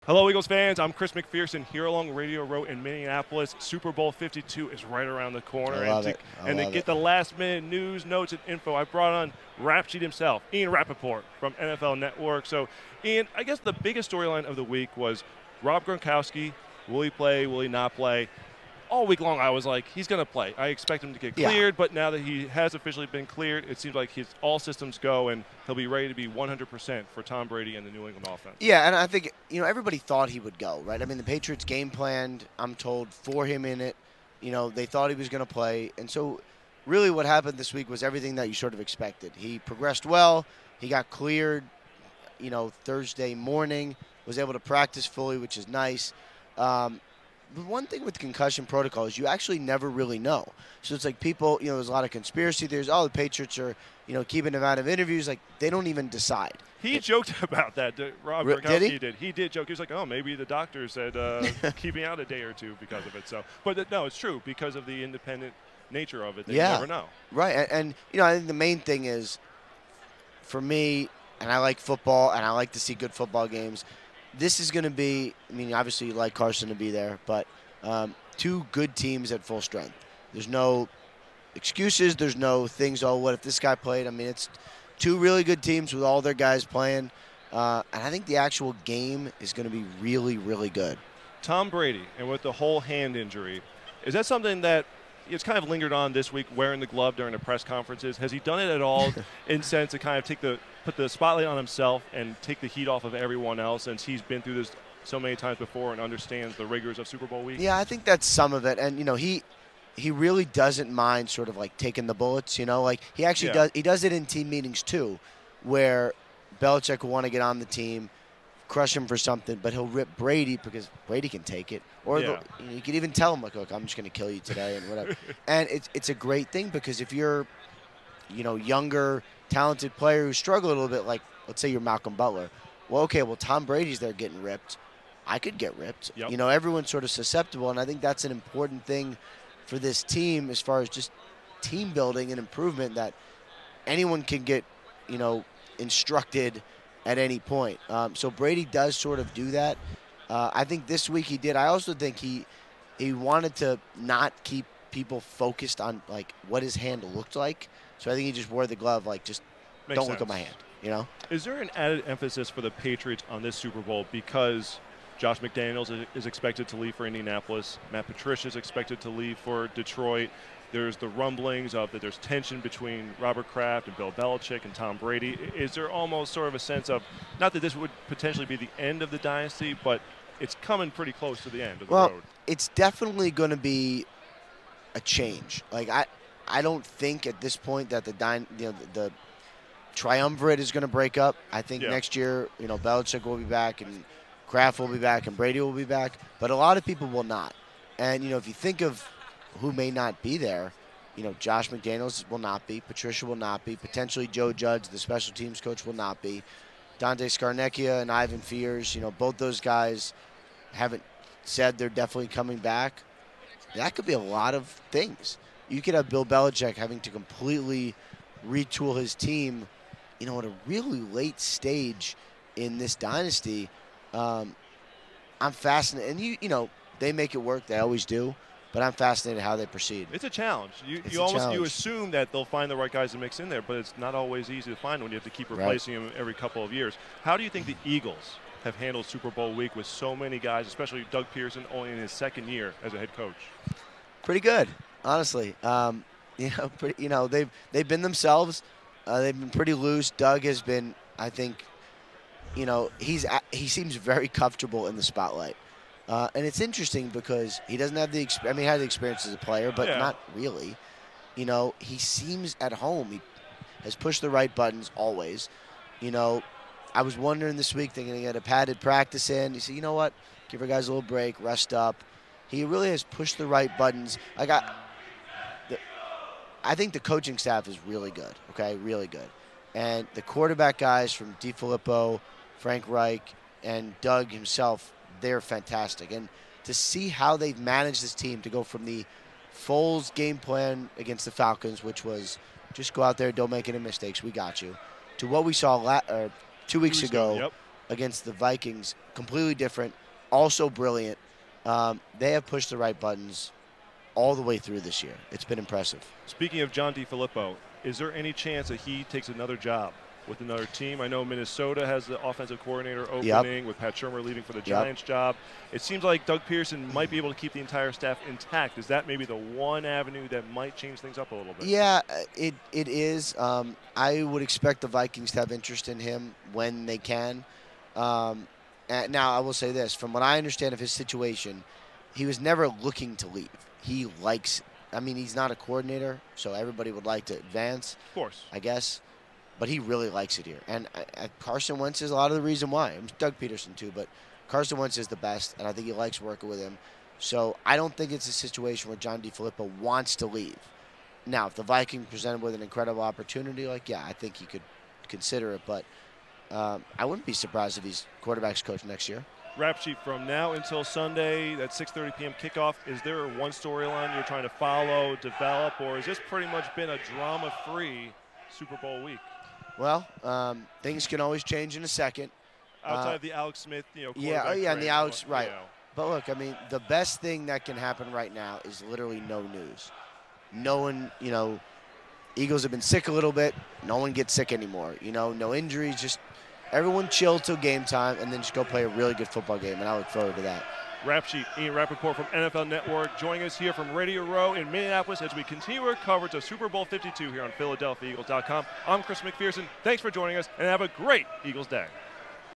Hello, Eagles fans. I'm Chris McPherson here along Radio Row in Minneapolis. Super Bowl 52 is right around the I corner. love it. And to get the last-minute news, notes, and info, I brought on Rap Sheet himself, Ian Rapaport from NFL Network. So, Ian, I guess the biggest storyline of the week was Rob Gronkowski. Will he play? Will he not play? All week long, I was like, he's going to play. I expect him to get cleared, but now that he has officially been cleared, it seems like all systems go, and he'll be ready to be 100% for Tom Brady and the New England offense. Yeah, and I think, everybody thought he would go, right? I mean, the Patriots game planned, I'm told, for him in it. They thought he was going to play. And so really what happened this week was everything that you sort of expected. He progressed well. He got cleared, Thursday morning, was able to practice fully, which is nice. The one thing with concussion protocol is you actually never really know. So it's like people, there's a lot of conspiracy theories. Oh, the Patriots are, keeping him out of interviews. Like, they don't even decide. He joked about that. Rob Gronkowski did. He did joke. He was like, oh, maybe the doctor said keep me out a day or two because of it. So, but no, it's true because of the independent nature of it. You never know. Right. And I think the main thing is, for me, and I like football, and I like to see good football games, this is going to be, obviously you like Carson to be there, but two good teams at full strength. There's no excuses. There's no things, oh, what if this guy played? It's two really good teams with all their guys playing. And I think the actual game is going to be really, really good. Tom Brady, and with the whole hand injury, is that something that it's kind of lingered on this week, wearing the glove during the press conferences? Has he done it at all in sense to kind of put the spotlight on himself and take the heat off of everyone else, since he's been through this so many times before and understands the rigors of Super Bowl week? Yeah, I think that's some of it. And, he really doesn't mind sort of like taking the bullets, like he actually does. He does it in team meetings too, where Belichick will want to get on the team, crush him for something, but he'll rip Brady because Brady can take it. Or you can even tell him, like, look, I'm just going to kill you today and whatever. And it's a great thing because if you're, younger, talented player who struggle a little bit, like let's say you're Malcolm Butler. Well, okay, Tom Brady's there getting ripped. I could get ripped. Yep. Everyone's sort of susceptible, and I think that's an important thing for this team as far as just team building and improvement, that anyone can get, instructed at any point. So Brady does sort of do that. I think this week he did. I also think he wanted to not keep people focused on like what his hand looked like. So I think he just wore the glove, like, just don't look at my hand, Is there an added emphasis for the Patriots on this Super Bowl because Josh McDaniels is expected to leave for Indianapolis, Matt Patricia is expected to leave for Detroit? There's the rumblings of that there's tension between Robert Kraft and Bill Belichick and Tom Brady. Is there almost sort of a sense of, not that this would potentially be the end of the dynasty, but it's coming pretty close to the end of the road? It's definitely going to be a change. Like, I don't think at this point that the triumvirate is going to break up. I think next year, Belichick will be back and Kraft will be back and Brady will be back, but a lot of people will not. And, if you think of who may not be there, Josh McDaniels will not be, Patricia will not be, potentially Joe Judge, the special teams coach, will not be. Dante Scarnecchia and Ivan Fears, both those guys haven't said they're definitely coming back. That could be a lot of things. You could have Bill Belichick having to completely retool his team, at a really late stage in this dynasty. I'm fascinated. And, they make it work. They always do. But I'm fascinated how they proceed. It's a challenge. You assume that they'll find the right guys to mix in there, but it's not always easy to find when you have to keep replacing them every couple of years. How do you think the Eagles have handled Super Bowl week with so many guys, especially Doug Pearson, only in his second year as a head coach? Pretty good, honestly. They've been themselves. They've been pretty loose. Doug has been, I think, he seems very comfortable in the spotlight. And it's interesting because he doesn't have he had the experience as a player, but not really. He seems at home. He has pushed the right buttons always. I was wondering this week, thinking he had a padded practice in. He said, you know what, give our guys a little break, rest up. He really has pushed the right buttons. I think the coaching staff is really good, okay, really good. And the quarterback guys from DiFilippo, Frank Reich, and Doug himself, they're fantastic. And to see how they've managed this team to go from the Foles game plan against the Falcons, which was just go out there, don't make any mistakes, we got you, to what we saw 2 weeks ago against the Vikings, completely different, also brilliant. They have pushed the right buttons all the way through this year. It's been impressive. Speaking of John DeFilippo, is there any chance that he takes another job with another team? I know Minnesota has the offensive coordinator opening with Pat Shermer leaving for the Giants job. It seems like Doug Pearson might be able to keep the entire staff intact. Is that maybe the one avenue that might change things up a little bit? Yeah, it is. I would expect the Vikings to have interest in him when they can. Now, I will say this. From what I understand of his situation, he was never looking to leave. He likes – I mean, he's not a coordinator, so everybody would like to advance. Of course. I guess. But he really likes it here. And Carson Wentz is a lot of the reason why. It was Doug Peterson too, but Carson Wentz is the best, and I think he likes working with him. So I don't think it's a situation where John DeFilippo wants to leave. Now, if the Vikings presented with an incredible opportunity, I think he could consider it. But I wouldn't be surprised if he's quarterback's coach next year. Rap sheet from now until Sunday, that 6:30 p.m. kickoff. Is there one storyline you're trying to follow, develop, or has this pretty much been a drama-free Super Bowl week? Well, things can always change in a second. Outside of the Alex Smith, and the Alex, right. But look, I mean, the best thing that can happen right now is literally no news. No one, Eagles have been sick a little bit. No one gets sick anymore. No injuries, just everyone chill till game time and then just go play a really good football game, and I look forward to that. Rap sheet, Ian Rapaport from NFL Network joining us here from Radio Row in Minneapolis as we continue our coverage of Super Bowl 52 here on PhiladelphiaEagles.com. I'm Chris McPherson. Thanks for joining us, and have a great Eagles day.